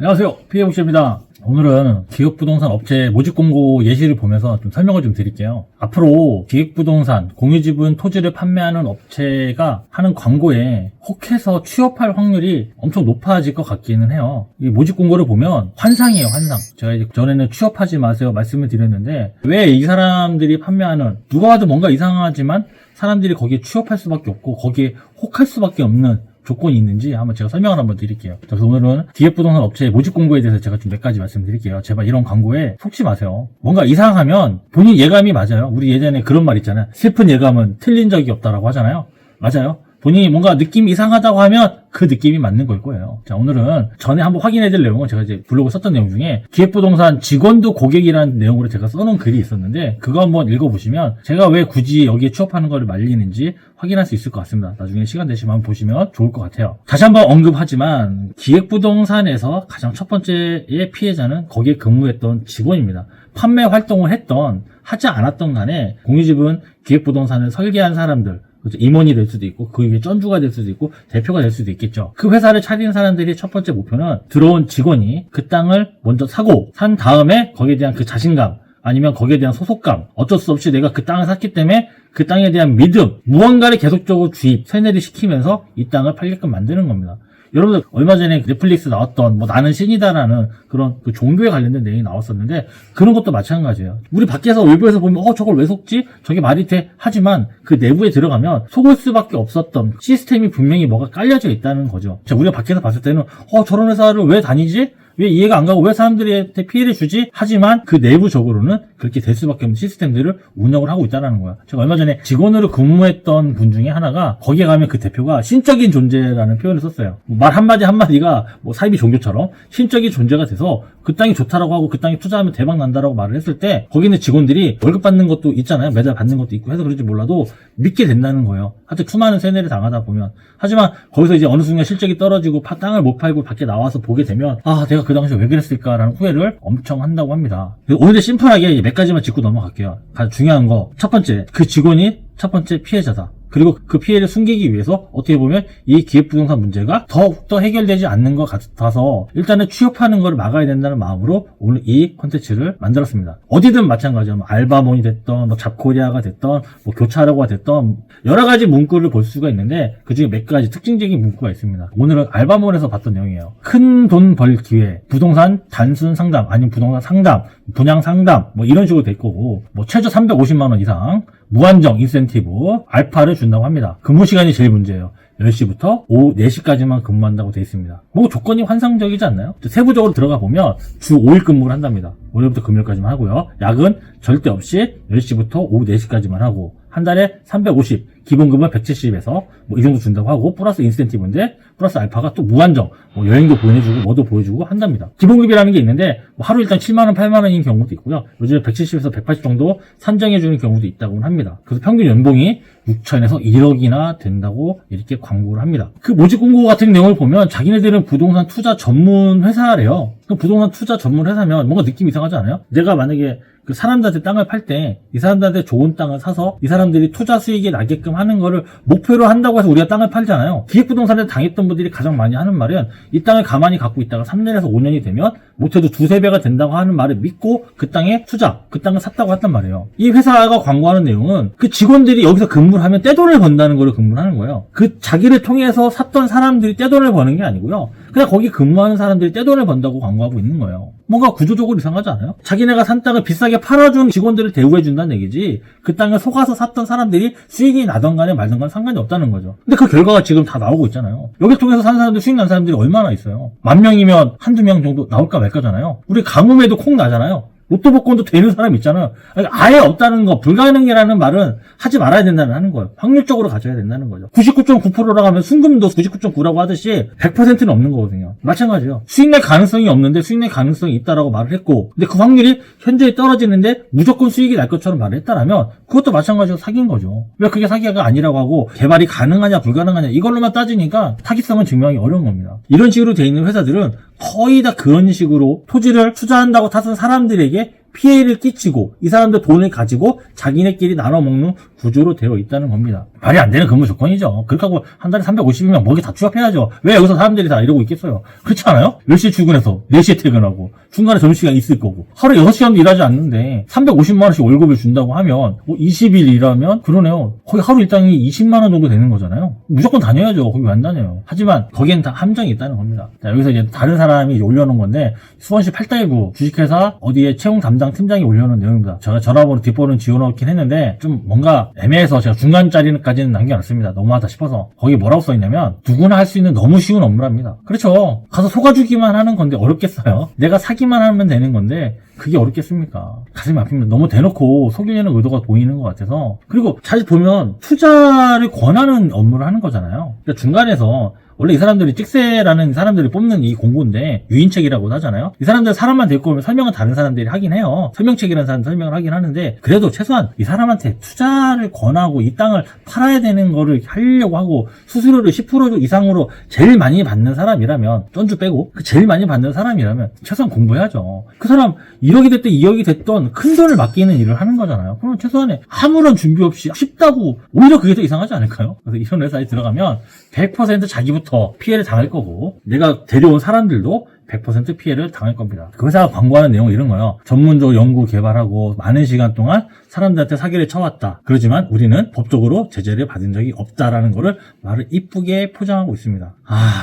안녕하세요, 피해복시입니다. 오늘은 기획부동산 업체 모집공고 예시를 보면서 좀 설명을 좀 드릴게요. 앞으로 기획부동산, 공유지분 토지를 판매하는 업체가 하는 광고에 혹해서 취업할 확률이 엄청 높아질 것 같기는 해요. 이 모집공고를 보면 환상이에요, 환상. 제가 이제 전에는 취업하지 마세요 말씀을 드렸는데, 왜 이 사람들이 판매하는, 누가 봐도 뭔가 이상하지만 사람들이 거기에 취업할 수밖에 없고 거기에 혹할 수밖에 없는 조건이 있는지 한번 제가 설명을 한번 드릴게요. 그래서 오늘은 기획부동산 업체의 모집 공고에 대해서 제가 좀 몇 가지 말씀드릴게요. 제발 이런 광고에 속지 마세요. 뭔가 이상하면 본인 예감이 맞아요. 우리 예전에 그런 말 있잖아요. 슬픈 예감은 틀린 적이 없다라고 하잖아요. 맞아요. 본인이 뭔가 느낌이 이상하다고 하면 그 느낌이 맞는 걸 거예요. 자, 오늘은 전에 한번 확인해 드릴 내용은 제가 이제 블로그 썼던 내용 중에 기획부동산 직원도 고객이라는 내용으로 제가 써놓은 글이 있었는데, 그거 한번 읽어보시면 제가 왜 굳이 여기에 취업하는 걸 말리는지 확인할 수 있을 것 같습니다. 나중에 시간 되시면 한번 보시면 좋을 것 같아요. 다시 한번 언급하지만 기획부동산에서 가장 첫 번째의 피해자는 거기에 근무했던 직원입니다. 판매 활동을 했던 하지 않았던 간에 공유지분 기획부동산을 설계한 사람들, 임원이 될 수도 있고 그 위에 쩐주가 될 수도 있고 대표가 될 수도 있겠죠. 그 회사를 차린 사람들이 첫 번째 목표는 들어온 직원이 그 땅을 먼저 사고 산 다음에 거기에 대한 그 자신감, 아니면 거기에 대한 소속감, 어쩔 수 없이 내가 그 땅을 샀기 때문에 그 땅에 대한 믿음, 무언가를 계속적으로 주입, 세뇌를 시키면서 이 땅을 팔게끔 만드는 겁니다. 여러분들 얼마 전에 넷플릭스 나왔던 나는 신이다라는 그런 그 종교에 관련된 내용이 나왔었는데, 그런 것도 마찬가지예요. 우리 밖에서 외부에서 보면 저걸 왜 속지? 저게 말이 돼? 하지만 그 내부에 들어가면 속을 수밖에 없었던 시스템이 분명히 뭐가 깔려져 있다는 거죠. 우리가 밖에서 봤을 때는 저런 회사를 왜 다니지? 왜 이해가 안 가고 왜 사람들한테 피해를 주지? 하지만 그 내부적으로는 그렇게 될 수밖에 없는 시스템들을 운영을 하고 있다는 거야. 제가 얼마 전에 직원으로 근무했던 분 중에 하나가, 거기에 가면 그 대표가 신적인 존재라는 표현을 썼어요. 말 한마디 한마디가 사이비 종교처럼 신적인 존재가 돼서 그 땅이 좋다라고 하고 그 땅에 투자하면 대박 난다라고 말을 했을 때, 거기 있는 직원들이 월급 받는 것도 있잖아요. 매달 받는 것도 있고 해서 그런지 몰라도 믿게 된다는 거예요. 하여튼 수많은 세뇌를 당하다 보면. 하지만 거기서 이제 어느 순간 실적이 떨어지고 땅을 못 팔고 밖에 나와서 보게 되면 내가 그 당시에 왜 그랬을까라는 후회를 엄청 한다고 합니다. 오늘은 심플하게 몇 가지만 짚고 넘어갈게요. 가장 중요한 거, 첫 번째, 그 직원이 첫 번째 피해자다. 그리고 그 피해를 숨기기 위해서 어떻게 보면 이 기획부동산 문제가 더욱더 해결되지 않는 것 같아서 일단은 취업하는 걸 막아야 된다는 마음으로 오늘 이 콘텐츠를 만들었습니다. 어디든 마찬가지예요. 알바몬이 됐던, 잡코리아가 됐던, 교차로가 됐던 여러 가지 문구를 볼 수가 있는데, 그중에 몇 가지 특징적인 문구가 있습니다. 오늘은 알바몬에서 봤던 내용이에요. 큰 돈 벌 기회, 부동산 단순 상담, 아니면 부동산 상담, 분양 상담, 이런 식으로 될 거고, 최저 350만 원 이상 무한정 인센티브 알파를 준다고 합니다. 근무 시간이 제일 문제예요. 10시부터 오후 4시까지만 근무한다고 되어 있습니다. 조건이 환상적이지 않나요? 세부적으로 들어가 보면 주 5일 근무를 한답니다. 월요일부터 금요일까지만 하고요. 야근 절대 없이 10시부터 오후 4시까지만 하고, 한 달에 350, 기본급은 170에서 이 정도 준다고 하고, 플러스 인센티브인데 플러스 알파가 또 무한정 여행도 보내주고 뭐도 보여주고 한답니다. 기본급이라는 게 있는데 하루 일당 7만원 8만원인 경우도 있고요. 요즘에 170에서 180 정도 산정해주는 경우도 있다고 합니다. 그래서 평균 연봉이 6천에서 1억이나 된다고 이렇게 광고를 합니다. 그 모집 공고 같은 내용을 보면 자기네들은 부동산 투자 전문 회사래요. 부동산 투자 전문 회사면 뭔가 느낌이 이상하지 않아요? 내가 만약에 그 사람들한테 땅을 팔 때 이 사람들한테 좋은 땅을 사서 이 사람들이 투자 수익이 나게끔 하는 거를 목표로 한다고 해서 우리가 땅을 팔잖아요. 기획부동산에 당했던 분들이 가장 많이 하는 말은, 이 땅을 가만히 갖고 있다가 3년에서 5년이 되면 못해도 2-3배가 된다고 하는 말을 믿고 그 땅에 그 땅을 샀다고 했단 말이에요. 이 회사가 광고하는 내용은 그 직원들이 여기서 근무를 하면 떼돈을 번다는 거를 근무를 하는 거예요. 그 자기를 통해서 샀던 사람들이 떼돈을 버는 게 아니고요. 그냥 거기 근무하는 사람들이 떼돈을 번다고 광고하고 있는 거예요. 뭔가 구조적으로 이상하지 않아요? 자기네가 산 땅을 비싸게 팔아준 직원들을 대우해준다는 얘기지, 그 땅을 속아서 샀던 사람들이 수익이 나던 간에 말던 간에 상관이 없다는 거죠. 근데 그 결과가 지금 다 나오고 있잖아요. 여기를 통해서 산 사람들, 수익 난 사람들이 얼마나 있어요. 10,000명이면 한두 명 정도 나올까 말까잖아요. 우리 가뭄에도 콩 나잖아요. 로또 복권도 되는 사람 있잖아요. 아예 없다는 거, 불가능이라는 말은 하지 말아야 된다는 하는 거예요. 확률적으로 가져야 된다는 거죠. 99.9%라고 하면 순금도 99.9라고 하듯이 100%는 없는 거거든요. 마찬가지예요. 수익 낼 가능성이 없는데 수익 낼 가능성이 있다라고 말을 했고, 근데 그 확률이 현저히 떨어지는데 무조건 수익이 날 것처럼 말을 했다라면 그것도 마찬가지로 사기인 거죠. 왜 그게 사기가 아니라고 하고 개발이 가능하냐 불가능하냐 이걸로만 따지니까 타깃성은 증명하기 어려운 겁니다. 이런 식으로 돼 있는 회사들은 거의 다 그런 식으로 토지를 투자한다고 타선 사람들에게 피해를 끼치고 이 사람들 돈을 가지고 자기네끼리 나눠 먹는 구조로 되어 있다는 겁니다. 말이 안 되는 근무 조건이죠. 그렇게 하고 한 달에 350이면 먹이 다 취업해야죠. 왜 여기서 사람들이 다 이러고 있겠어요? 그렇지 않아요? 10시에 출근해서 4시에 퇴근하고 중간에 점심시간 있을 거고 하루 6시간도 일하지 않는데 350만 원씩 월급을 준다고 하면 20일 일하면 그러네요. 거의 하루 일당이 20만 원 정도 되는 거잖아요. 무조건 다녀야죠. 거기 왜 안 다녀요? 하지만 거기엔 다 함정이 있다는 겁니다. 자, 여기서 이제 다른 사람이 올려놓은 건데 수원시 8달구 주식회사 어디에 채용 담당 팀장이 올려놓은 내용입니다. 제가 전화번호 뒷번호는 지워놓긴 했는데 좀 뭔가 애매해서 제가 중간짜리까지는 남겨놨습니다. 너무하다 싶어서. 거기 뭐라고 써있냐면 누구나 할 수 있는 너무 쉬운 업무랍니다. 그렇죠. 가서 속아주기만 하는 건데 어렵겠어요? 내가 사기만 하면 되는 건데 그게 어렵겠습니까? 가슴이 아픕니다. 너무 대놓고 속이려는 의도가 보이는 것 같아서. 그리고 잘 보면 투자를 권하는 업무를 하는 거잖아요. 그러니까 중간에서 원래 이 사람들이 찍새라는 사람들이 뽑는 이 공고인데 유인책이라고 하잖아요. 이 사람들 사람만 데리고 오면 설명은 다른 사람들이 하긴 해요. 설명책이라는 사람 설명을 하긴 하는데 그래도 최소한 이 사람한테 투자를 권하고 이 땅을 팔아야 되는 거를 하려고 하고 수수료를 10% 이상으로 제일 많이 받는 사람이라면 전주 빼고 그 제일 많이 받는 사람이라면 최소한 공부해야죠. 그 사람 1억이 됐든 2억이 됐든 큰 돈을 맡기는 일을 하는 거잖아요. 그러면 최소한에 아무런 준비 없이 쉽다고 오히려 그게 더 이상하지 않을까요? 그래서 이런 회사에 들어가면 100% 자기부터 피해를 당할 거고 내가 데려온 사람들도 100% 피해를 당할 겁니다. 그 회사가 광고하는 내용은 이런 거예요. 전문적으로 연구 개발하고 많은 시간 동안 사람들한테 사기를 쳐왔다. 그렇지만 우리는 법적으로 제재를 받은 적이 없다라는 거를 말을 이쁘게 포장하고 있습니다.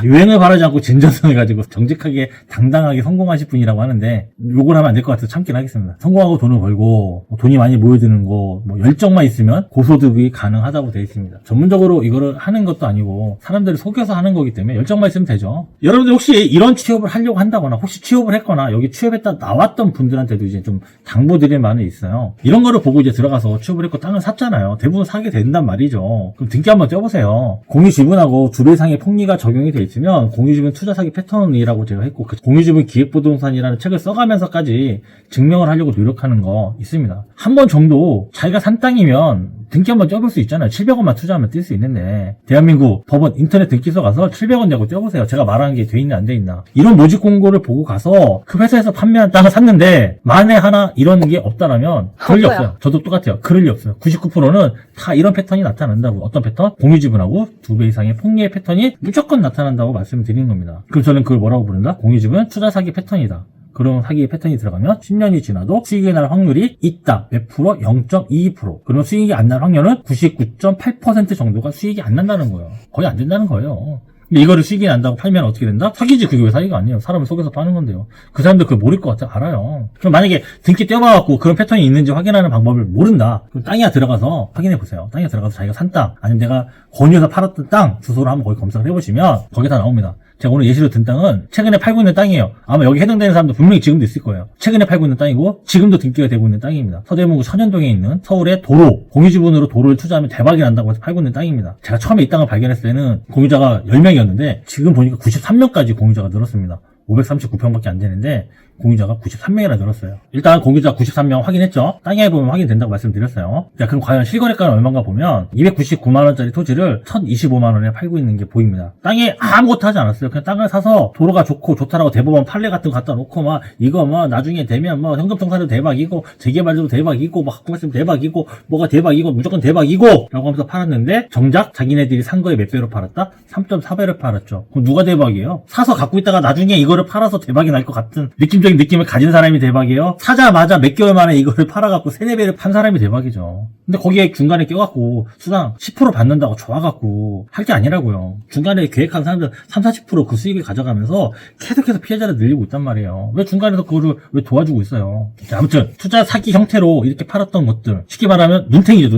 유행을 바라지 않고 진전성을 가지고 정직하게 당당하게 성공하실 분이라고 하는데 욕을 하면 안 될 것 같아서 참긴 하겠습니다. 성공하고 돈을 벌고 돈이 많이 모여드는 거 열정만 있으면 고소득이 가능하다고 되어 있습니다. 전문적으로 이거를 하는 것도 아니고 사람들을 속여서 하는 거기 때문에 열정만 있으면 되죠. 여러분들 혹시 이런 취업을 하려고 한다거나 혹시 취업을 했거나 여기 취업했다 나왔던 분들한테도 이제 좀 당부드릴 말은 있어요. 이런 거를 보고 이제 들어가서 취업을 했고 땅을 샀잖아요. 대부분 사게 된단 말이죠. 그럼 등기 한번 떼보세요. 공유지분하고 2배 이상의 폭리가 적용이 돼 있으면 공유지분 투자 사기 패턴이라고 제가 했고 그 공유지분 기획부동산이라는 책을 써가면서까지 증명을 하려고 노력하는 거 있습니다. 한 번 정도 자기가 산 땅이면 등기 한번 떼볼 수 있잖아요. 700원만 투자하면 뛸 수 있는데 대한민국 법원 인터넷 등기소 가서 700원 내고 떼보세요. 제가 말하는 게 돼 있나 안 돼 있나. 이런 모집 공고를 보고 가서 그 회사에서 판매한 땅을 샀는데 만에 하나 이런 게 없다라면 그럴 리 없어요. 저도 똑같아요. 그럴 리 없어요. 99%는 다 이런 패턴이 나타난다고. 어떤 패턴? 공유지분하고 2배 이상의 폭리의 패턴이 무조건 나타난다고 말씀드리는 겁니다. 그럼 저는 그걸 뭐라고 부른다? 공유지분 투자 사기 패턴이다. 그런 사기의 패턴이 들어가면 10년이 지나도 수익이 날 확률이 있다. 몇 프로? 0.22%. 그러면 수익이 안 날 확률은 99.8% 정도가 수익이 안 난다는 거예요. 거의 안 된다는 거예요. 근데 이거를 수익이 난다고 팔면 어떻게 된다? 사기지. 그게 왜 사기가 아니에요. 사람을 속여서 파는 건데요. 그 사람들 그걸 모를 것 같아. 알아요. 그럼 만약에 등기 떼어봐갖고 그런 패턴이 있는지 확인하는 방법을 모른다. 그럼 땅이야 들어가서 확인해보세요. 땅이야 들어가서 자기가 산 땅, 아니면 내가 권유해서 팔았던 땅 주소를 한번 거기 검색을 해보시면 거기에 다 나옵니다. 제가 오늘 예시로 든 땅은 최근에 팔고 있는 땅이에요. 아마 여기 해당되는 사람도 분명히 지금도 있을 거예요. 최근에 팔고 있는 땅이고 지금도 등기가 되고 있는 땅입니다. 서대문구 천연동에 있는 서울의 도로, 공유지분으로 도로를 투자하면 대박이 난다고 해서 팔고 있는 땅입니다. 제가 처음에 이 땅을 발견했을 때는 공유자가 10명이었는데 지금 보니까 93명까지 공유자가 늘었습니다. 539평밖에 안 되는데 공유자가 93명이나 늘었어요. 일단 공유자 93명 확인했죠. 땅에 보면 확인된다고 말씀드렸어요. 자, 그럼 과연 실거래가는 얼마인가 보면 299만원짜리 토지를 1025만원에 팔고 있는 게 보입니다. 땅에 아무것도 하지 않았어요. 그냥 땅을 사서 도로가 좋고 좋다라고 대법원 판례 같은 거 갖다 놓고 막 이거 뭐 나중에 되면 뭐 현금통사도 대박이고 재개발도 대박이고 뭐 갖고 갔으면 대박이고 뭐가 대박이고 무조건 대박이고 라고 하면서 팔았는데 정작 자기네들이 산 거에 몇 배로 팔았다? 3.4배로 팔았죠. 그럼 누가 대박이에요? 사서 갖고 있다가 나중에 이거를 팔아서 대박이 날 것 같은 느낌을 가진 사람이 대박이에요? 사자마자 몇 개월 만에 이거를 팔아갖고 3, 4배를 판 사람이 대박이죠. 근데 거기에 중간에 껴갖고 수당 10% 받는다고 좋아갖고 할 게 아니라고요. 중간에 계획한 사람들 3, 40% 그 수익을 가져가면서 계속해서 피해자를 늘리고 있단 말이에요. 왜 중간에서 그거를 왜 도와주고 있어요? 자, 아무튼 투자 사기 형태로 이렇게 팔았던 것들 쉽게 말하면 눈탱이죠.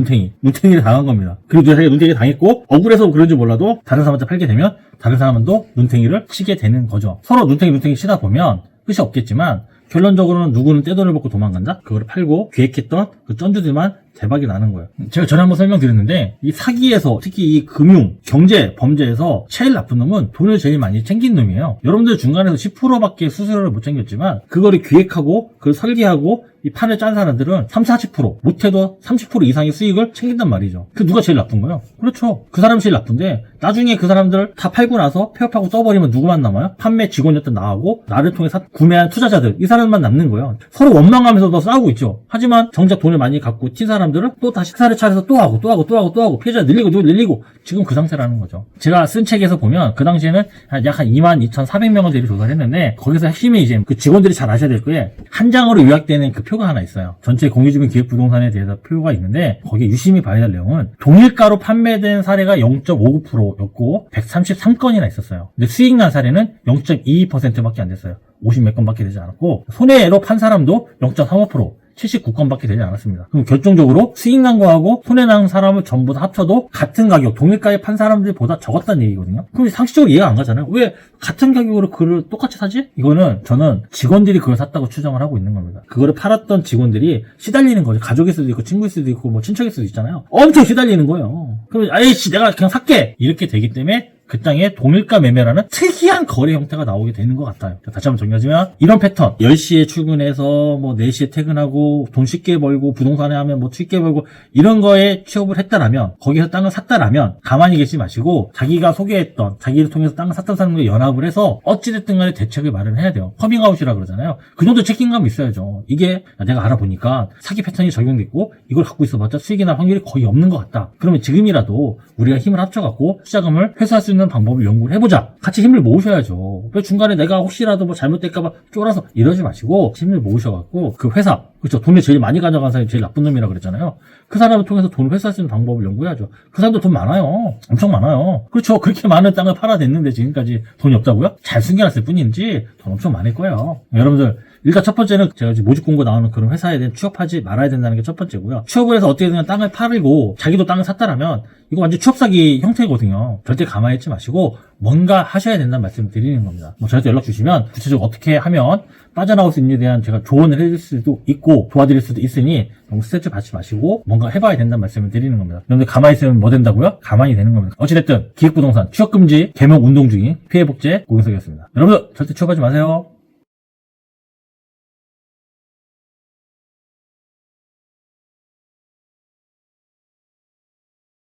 눈탱이를 당한 겁니다. 그리고 자기가 눈탱이 당했고 억울해서 그런지 몰라도 다른 사람한테 팔게 되면 다른 사람도 눈탱이를 치게 되는 거죠. 서로 눈탱이 치다 보면 끝이 없겠지만 결론적으로는 누구는 떼돈을 받고 도망간다? 그걸 팔고 계획했던 그 쩐주들만 대박이 나는 거예요. 제가 전에 한번 설명드렸는데 이 사기에서 특히 이 금융, 경제, 범죄에서 제일 나쁜 놈은 돈을 제일 많이 챙긴 놈이에요. 여러분들 중간에서 10%밖에 수수료를 못 챙겼지만 그거를 기획하고 그걸 설계하고 이 판을 짠 사람들은 30, 40% 못해도 30% 이상의 수익을 챙긴단 말이죠. 그 누가 제일 나쁜 거예요? 그렇죠. 그 사람이 제일 나쁜데 나중에 그 사람들 다 팔고 나서 폐업하고 떠버리면 누구만 남아요? 판매 직원이었던 나하고 나를 통해 구매한 투자자들 이 사람만 남는 거예요. 서로 원망하면서도 싸우고 있죠. 하지만 정작 돈을 많이 갖고 튄 사람들은 또 다시 식사를 차려서 또 하고 피해자 늘리고 지금 그 상태라는 거죠. 제가 쓴 책에서 보면 그 당시에는 약 한 22,400명을 대리 조사를 했는데 거기서 핵심이 이제 그 직원들이 잘 아셔야 될 거예요. 한 장으로 요약되는 그 표가 하나 있어요. 전체 공유주변 기획부동산에 대해서 표가 있는데 거기에 유심히 봐야 할 내용은 동일가로 판매된 사례가 0.59%였고 133건이나 있었어요. 근데 수익 난 사례는 0.22%밖에 안 됐어요. 50몇 건밖에 되지 않았고 손해로 판 사람도 0.35%, 79건밖에 되지 않았습니다. 그럼 결정적으로 수익 난 거하고 손해 난 사람을 전부 다 합쳐도 같은 가격, 동일가에 판 사람들보다 적었다는 얘기거든요. 그럼 상식적으로 이해가 안 가잖아요. 왜 같은 가격으로 그걸 똑같이 사지? 이거는 저는 직원들이 그걸 샀다고 추정을 하고 있는 겁니다. 그거를 팔았던 직원들이 시달리는 거죠. 가족일 수도 있고 친구일 수도 있고 뭐 친척일 수도 있잖아요. 엄청 시달리는 거예요. 그럼 아이씨 내가 그냥 살게 이렇게 되기 때문에 그 땅에 동일가 매매라는 특이한 거래 형태가 나오게 되는 것 같아요. 다시 한번 정리하자면 이런 패턴 10시에 출근해서 뭐 4시에 퇴근하고 돈 쉽게 벌고 부동산에 하면 뭐 쉽게 벌고 이런 거에 취업을 했다라면 거기서 땅을 샀다라면 가만히 계시지 마시고 자기가 소개했던 자기를 통해서 땅을 샀던 사람과 연합을 해서 어찌됐든 간에 대책을 마련해야 돼요. 커밍아웃이라 그러잖아요. 그 정도 책임감이 있어야죠. 이게 내가 알아보니까 사기 패턴이 적용됐고 이걸 갖고 있어봤자 수익이 날 확률이 거의 없는 것 같다. 그러면 지금이라도 우리가 힘을 합쳐갖고 투자금을 회수할 수 있는 방법을 연구를 해보자. 같이 힘을 모으셔야죠. 왜 중간에 내가 혹시라도 뭐 잘못될까봐 쫄아서 이러지 마시고 힘을 모으셔갖고 그 회사, 그렇죠. 돈을 제일 많이 가져간 사람이 제일 나쁜 놈이라 그랬잖아요. 그 사람을 통해서 돈을 회수할 수 있는 방법을 연구해야죠. 그 사람도 돈 많아요. 엄청 많아요. 그렇죠. 그렇게 많은 땅을 팔아댔는데 지금까지 돈이 없다고요? 잘 숨겨놨을 뿐인지 돈 엄청 많을 거예요. 여러분들 일단 첫 번째는 제가 지금 모집 공고 나오는 그런 회사에 대한 취업하지 말아야 된다는 게 첫 번째고요. 취업을 해서 어떻게든 땅을 팔고 자기도 땅을 샀다라면 이거 완전 취업 사기 형태거든요. 절대 가만히 있지 마시고 뭔가 하셔야 된다는 말씀을 드리는 겁니다. 뭐 저한테 연락 주시면 구체적으로 어떻게 하면 빠져나올 수 있는지에 대한 제가 조언을 해드릴 수도 있고 도와드릴 수도 있으니 너무 스트레스 받지 마시고 뭔가 해봐야 된다는 말씀을 드리는 겁니다. 여러분들 가만히 있으면 뭐 된다고요? 가만히 되는 겁니다. 어찌됐든 기획부동산 취업금지 개명 운동 중인 피해복제 고경석이었습니다. 여러분들 절대 취업하지 마세요.